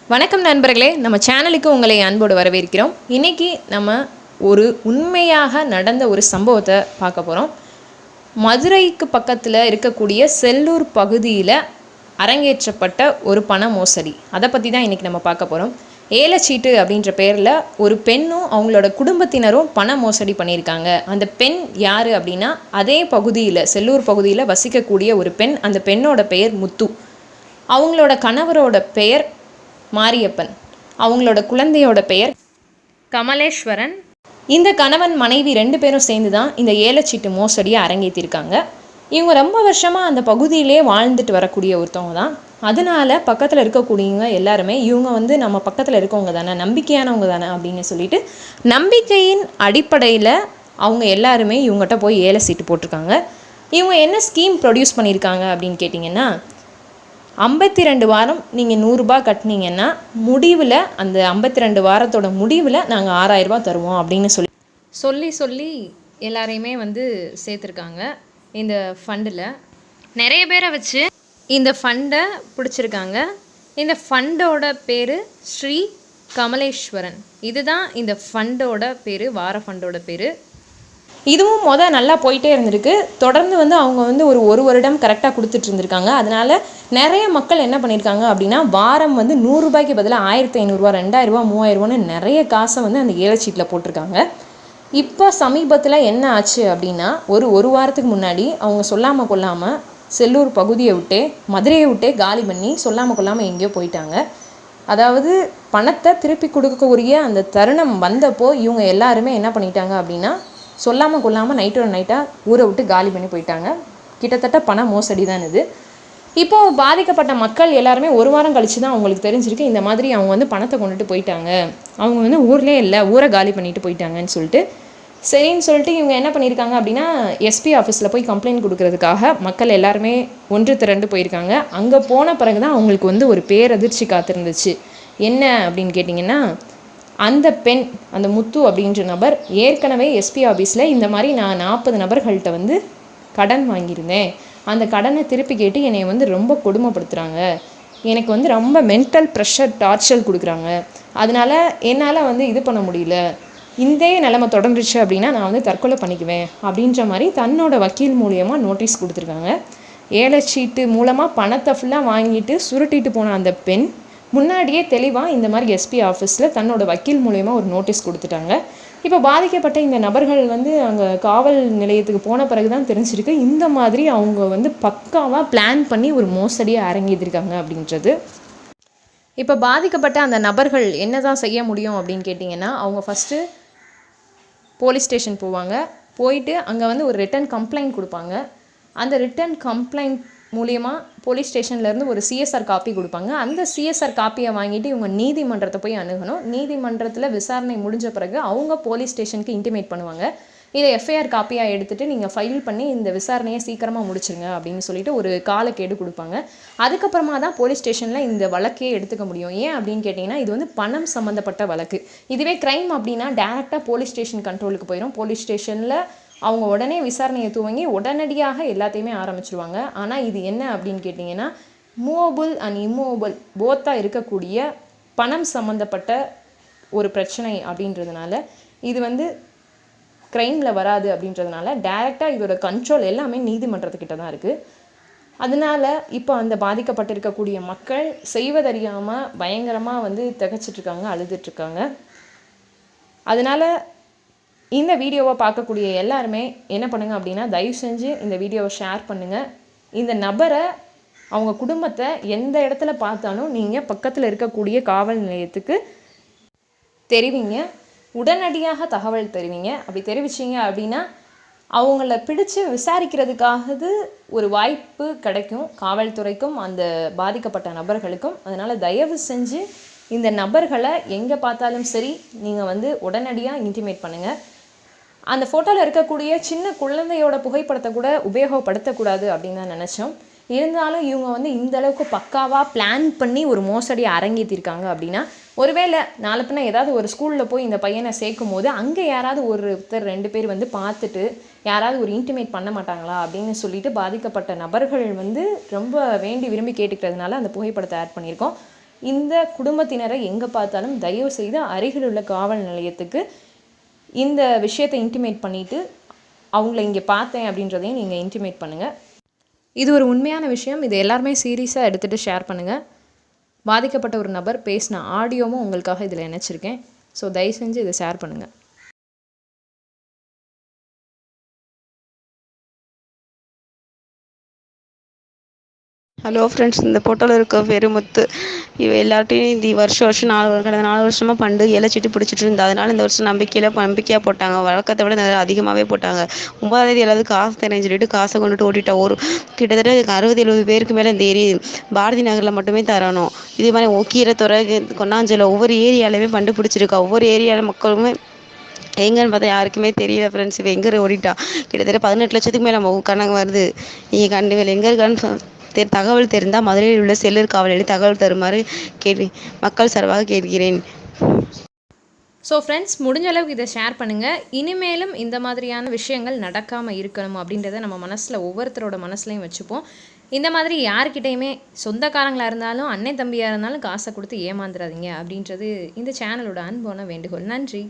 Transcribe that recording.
வணக்கம் நண்பர்களே, நம்ம சேனலுக்கு உங்களை அன்போடு வரவேற்கிறோம். இன்றைக்கி நம்ம ஒரு உண்மையாக நடந்த ஒரு சம்பவத்தை பார்க்க போகிறோம். மதுரைக்கு பக்கத்தில் இருக்கக்கூடிய செல்லூர் பகுதியில் அரங்கேற்றப்பட்ட ஒரு பண மோசடி, அதை பற்றி தான் இன்றைக்கி நம்ம பார்க்க போகிறோம். ஏலச்சீட்டு அப்படின்ற பேரில் ஒரு பெண்ணும் அவங்களோட குடும்பத்தினரும் பண மோசடி பண்ணியிருக்காங்க. அந்த பெண் யார் அப்படின்னா, அதே பகுதியில் செல்லூர் பகுதியில் வசிக்கக்கூடிய ஒரு பெண். அந்த பெண்ணோட பெயர் முத்து. அவங்களோட கணவரோட பெயர் மாரியப்பன். அவங்களோட குழந்தையோட பெயர் கமலேஸ்வரன். இந்த கணவன் மனைவி 2 பேரும் சேர்ந்து தான் இந்த ஏலச்சீட்டு மோசடியை அரங்கேற்றிருக்காங்க. இவங்க ரொம்ப வருஷமாக அந்த பகுதியிலே வாழ்ந்துட்டு வரக்கூடிய ஒருத்தவங்க தான். அதனால பக்கத்தில் இருக்கக்கூடியவங்க எல்லாருமே இவங்க நம்ம பக்கத்தில் இருக்கவங்க தானே, நம்பிக்கையானவங்க தானே அப்படின்னு சொல்லிட்டு நம்பிக்கையின் அடிப்படையில் அவங்க எல்லாருமே இவங்ககிட்ட போய் ஏல சீட்டு போட்டிருக்காங்க. இவங்க என்ன ஸ்கீம் ப்ரொடியூஸ் பண்ணியிருக்காங்க அப்படின்னு கேட்டிங்கன்னா, 52 வாரம் நீங்கள் 100 ரூபாய் கட்டினீங்கன்னா முடிவில், அந்த 52 வாரத்தோட முடிவில் நாங்கள் 6000 ரூபாய் தருவோம் அப்படின்னு சொல்லி எல்லாரையுமே சேர்த்துருக்காங்க. இந்த ஃபண்டில் நிறைய பேரை வச்சு இந்த ஃபண்டை பிடிச்சிருக்காங்க. இந்த ஃபண்டோட பேர் ஸ்ரீ கமலேஸ்வரன். இதுதான் இந்த ஃபண்டோட பேர், வார ஃபண்டோட பேர். இதுவும் நல்லா போயிட்டே இருந்திருக்கு. தொடர்ந்து அவங்க ஒரு வருடம் கரெக்டாக கொடுத்துட்டு இருந்திருக்காங்க. அதனால் நிறைய மக்கள் என்ன பண்ணியிருக்காங்க அப்படின்னா, வாரம் 100 ரூபாய்க்கு பதிலாக 1500 ரூபா, 2000 ரூபா, 3000 ரூபான்னு நிறைய காசை அந்த ஏலச்சீட்டில் போட்டிருக்காங்க. இப்போ சமீபத்தில் என்ன ஆச்சு அப்படின்னா, ஒரு வாரத்துக்கு முன்னாடி அவங்க சொல்லாமல் கொள்ளாமல் செல்லூர் பகுதியை விட்டே, மதுரையை விட்டே காலி பண்ணி சொல்லாமல் கொள்ளாமல் எங்கேயோ போயிட்டாங்க. அதாவது பணத்தை திருப்பி கொடுக்கக்கூடிய அந்த தருணம் வந்தப்போ இவங்க எல்லாருமே என்ன பண்ணிட்டாங்க அப்படின்னா, சொல்லாமல் கொள்ளாமல் நைட்டாக ஊரை விட்டு காலி பண்ணி போயிட்டாங்க. கிட்டத்தட்ட பண மோசடி தான் இது. இப்போது பாதிக்கப்பட்ட மக்கள் எல்லாருமே ஒரு வாரம் கழித்து தான் அவங்களுக்கு தெரிஞ்சிருக்கு, இந்த மாதிரி அவங்க பணத்தை கொண்டுட்டு போயிட்டாங்க, அவங்க ஊர்லேயே இல்லை, ஊரை காலி பண்ணிட்டு போயிட்டாங்கன்னு சொல்லிட்டு. சரின்னு சொல்லிட்டு இவங்க என்ன பண்ணியிருக்காங்க அப்படின்னா, எஸ்பி ஆஃபீஸில் போய் கம்ப்ளைண்ட் கொடுக்கறதுக்காக மக்கள் எல்லாருமே ஒன்று திரண்டு போயிருக்காங்க. அங்கே போன பிறகு தான் அவங்களுக்கு ஒரு பேரதிர்ச்சி காத்திருந்துச்சு. என்ன அப்படின்னு கேட்டிங்கன்னா, அந்த பெண், அந்த முத்து அப்படின்ற நபர் ஏற்கனவே எஸ்பி ஆஃபீஸில் இந்த மாதிரி நான் 40 நபர்கள்ட்ட கடன் வாங்கியிருந்தேன், அந்த கடனை திருப்பி கேட்டு என்னை ரொம்ப கொடுமைப்படுத்துகிறாங்க, எனக்கு ரொம்ப மென்டல் ப்ரெஷர், டார்ச்சர் கொடுக்குறாங்க, அதனால் என்னால் இது பண்ண முடியல, இந்த நிலைமை தொடர்ந்துச்சு அப்படின்னா நான் தற்கொலை பண்ணிக்குவேன் அப்படின்ற மாதிரி தன்னோட வக்கீல் மூலியமாக நோட்டீஸ் கொடுத்துருக்காங்க. ஏலச்சீட்டு மூலமாக பணத்தை ஃபுல்லாக வாங்கிட்டு சுருட்டிட்டு போன அந்த பெண் முன்னாடியே தெளிவாக இந்த மாதிரி எஸ்பி ஆஃபீஸில் தன்னோட வக்கீல் மூலயமா ஒரு நோட்டீஸ் கொடுத்துட்டாங்க. இப்போ பாதிக்கப்பட்ட இந்த நபர்கள் அங்கே காவல் நிலையத்துக்கு போன பிறகு தான் தெரிஞ்சிருக்கு, இந்த மாதிரி அவங்க பக்காவாக பிளான் பண்ணி ஒரு மோசடியை அரங்கேற்றிருக்காங்க அப்படின்றது. இப்போ பாதிக்கப்பட்ட அந்த நபர்கள் என்ன தான் செய்ய முடியும் அப்படின்னு கேட்டிங்கன்னா, அவங்க ஃபஸ்ட்டு போலீஸ் ஸ்டேஷன் போவாங்க. போயிட்டு அங்கே ஒரு ரிட்டன் கம்ப்ளைண்ட் கொடுப்பாங்க. அந்த ரிட்டன் கம்ப்ளைண்ட் மூலியமாக போலீஸ் ஸ்டேஷன்லேருந்து ஒரு சிஎஸ்ஆர் காப்பி கொடுப்பாங்க. அந்த சிஎஸ்ஆர் காப்பியை வாங்கிட்டு இவங்க நீதிமன்றத்தை போய் அணுகணும். நீதிமன்றத்தில் விசாரணை முடிஞ்ச பிறகு அவங்க போலீஸ் ஸ்டேஷனுக்கு இன்டிமேட் பண்ணுவாங்க, இதை எஃப்ஐஆர் காப்பியாக எடுத்துகிட்டு நீங்கள் ஃபைல் பண்ணி இந்த விசாரணையை சீக்கிரமாக முடிச்சுருங்க அப்படின்னு சொல்லிட்டு ஒரு காலக்கெடு கொடுப்பாங்க. அதுக்கப்புறமா தான் போலீஸ் ஸ்டேஷனில் இந்த வழக்கையே எடுத்துக்க முடியும். ஏன் அப்படின்னு கேட்டிங்கன்னா, இது பணம் சம்மந்தப்பட்ட வழக்கு. இதுவே க்ரைம் அப்படின்னா டேரெக்டாக போலீஸ் ஸ்டேஷன் கண்ட்ரோலுக்கு போயிடும். போலீஸ் ஸ்டேஷனில் அவங்க உடனே விசாரணையை துவங்கி உடனடியாக எல்லாத்தையுமே ஆரம்பிச்சிருவாங்க. ஆனால் இது என்ன அப்படின்னு கேட்டிங்கன்னா, மூவபிள் அண்ட் இம்மூவபிள் போத்தாக இருக்கக்கூடிய பணம் சம்மந்தப்பட்ட ஒரு பிரச்சனை அப்படின்றதுனால இது க்ரைமில் வராது. அப்படின்றதுனால டைரெக்டாக இதோட கண்ட்ரோல் எல்லாமே நீதிமன்றத்துக்கிட்ட தான் இருக்குது. அதனால் இப்போ அந்த பாதிக்கப்பட்டிருக்கக்கூடிய மக்கள் செய்வதறியாமல் பயங்கரமாக திகச்சிட்ருக்காங்க, அழுதுட்ருக்காங்க. அதனால் இந்த வீடியோவை பார்க்கக்கூடிய எல்லாருமே என்ன பண்ணுங்கள் அப்படின்னா, தயவு செஞ்சு இந்த வீடியோவை ஷேர் பண்ணுங்கள். இந்த நபரை, அவங்க குடும்பத்தை எந்த இடத்துல பார்த்தாலும் நீங்கள் பக்கத்தில் இருக்கக்கூடிய காவல் நிலையத்துக்கு தெரிவிங்க, உடனடியாக தகவல் தெரிவிங்க. அப்படி தெரிவிச்சிங்க அப்படின்னா அவங்கள பிடிச்சு விசாரிக்கிறதுக்காக ஒரு வாய்ப்பு கிடைக்கும் காவல்துறைக்கும் அந்த பாதிக்கப்பட்ட நபர்களுக்கும். அதனால் தயவு செஞ்சு இந்த நபர்களை எங்கே பார்த்தாலும் சரி நீங்கள் உடனடியாக இன்டிமேட் பண்ணுங்கள். அந்த ஃபோட்டோவில் இருக்கக்கூடிய சின்ன குழந்தையோட புகைப்படத்தை கூட உபயோகப்படுத்தக்கூடாது அப்படின்னு தான் நினச்சோம். இருந்தாலும் இவங்க இந்த அளவுக்கு பக்காவாக பிளான் பண்ணி ஒரு மோசடியை அரங்கேற்றிருக்காங்க அப்படின்னா, ஒருவேளை நாளை பின்ன ஏதாவது ஒரு ஸ்கூலில் போய் இந்த பையனை சேர்க்கும் போது அங்கே யாராவது ஒருத்தர் 2 பேர் பார்த்துட்டு யாராவது ஒரு இன்டிமேட் பண்ண மாட்டாங்களா அப்படின்னு சொல்லிட்டு பாதிக்கப்பட்ட நபர்கள் ரொம்ப வேண்டி விரும்பி கேட்டுக்கிறதுனால அந்த புகைப்படத்தை ஆட் பண்ணியிருக்கோம். இந்த குடும்பத்தினரை எங்கே பார்த்தாலும் தயவு செய்து அருகில் உள்ள காவல் நிலையத்துக்கு இந்த விஷயத்தை இன்டிமேட் பண்ணிவிட்டு அவங்கள இங்கே பார்த்தேன் அப்படின்றதையும் நீங்கள் இன்டிமேட் பண்ணுங்கள். இது ஒரு உண்மையான விஷயம். இது எல்லாருமே சீரியஸாக எடுத்துகிட்டு ஷேர் பண்ணுங்கள். பாதிக்கப்பட்ட ஒரு நபர் பேசின ஆடியோவும் உங்களுக்காக இதில் இணைச்சிருக்கேன். ஸோ தயவு செஞ்சு இதை ஷேர் பண்ணுங்கள். ஹலோ ஃப்ரெண்ட்ஸ், இந்த ஃபோட்டோவில் இருக்க வெறுமுத்து இவ எல்லார்ட்டையும் இந்த வருஷம் கடந்த 4 வருஷமாக பண்டு இலைச்சிட்டு பிடிச்சிட்டு இருந்தா. அதனால் இந்த வருஷம் நம்பிக்கையாக போட்டாங்க. வழக்கத்தை விட அதிகமாகவே போட்டாங்க. 9ஆம் தேதி எல்லாவது காசு தரேன்னு சொல்லிட்டு காசை கொண்டுட்டு ஓட்டிட்டா. கிட்டத்தட்ட 60-70 பேருக்கு மேலே இந்த பாரதி நகரில் மட்டுமே தரணும். இதே மாதிரி ஒக்கீரத்துறை, கொன்னாஞ்சல ஒவ்வொரு ஏரியாலையுமே பண்டு பிடிச்சிருக்கா. ஒவ்வொரு ஏரியாவில் மக்களுமே எங்கன்னு பார்த்தா யாருக்குமே தெரியல ஃப்ரெண்ட்ஸ். இப்போ எங்கே ஓடிட்டா. கிட்டத்தட்ட 18 லட்சத்துக்கு மேலே நம்ம கணக்கு வருது. நீங்கள் கண்டுகள் எங்கே இருக்கான்னு தகவல் தெரிந்தால் மதுரையில் உள்ள செல்லூர் காவல் நிலையத்தில் தகவல் தருமாறு மக்கள் சார்பாக கேட்கிறேன். ஸோ ஃப்ரெண்ட்ஸ், முடிஞ்ச அளவுக்கு இதை ஷேர் பண்ணுங்கள். இனிமேலும் இந்த மாதிரியான விஷயங்கள் நடக்காமல் இருக்கணும் அப்படின்றத நம்ம மனசில் ஒவ்வொருத்தரோட மனசுலையும் வச்சுப்போம். இந்த மாதிரி யார்கிட்டையுமே சொந்தக்காரங்களாக இருந்தாலும் அண்ணன் தம்பியாக இருந்தாலும் காசை கொடுத்து ஏமாந்துடாதீங்க அப்படின்றது இந்த சேனலோட அன்பான வேண்டுகோள். நன்றி.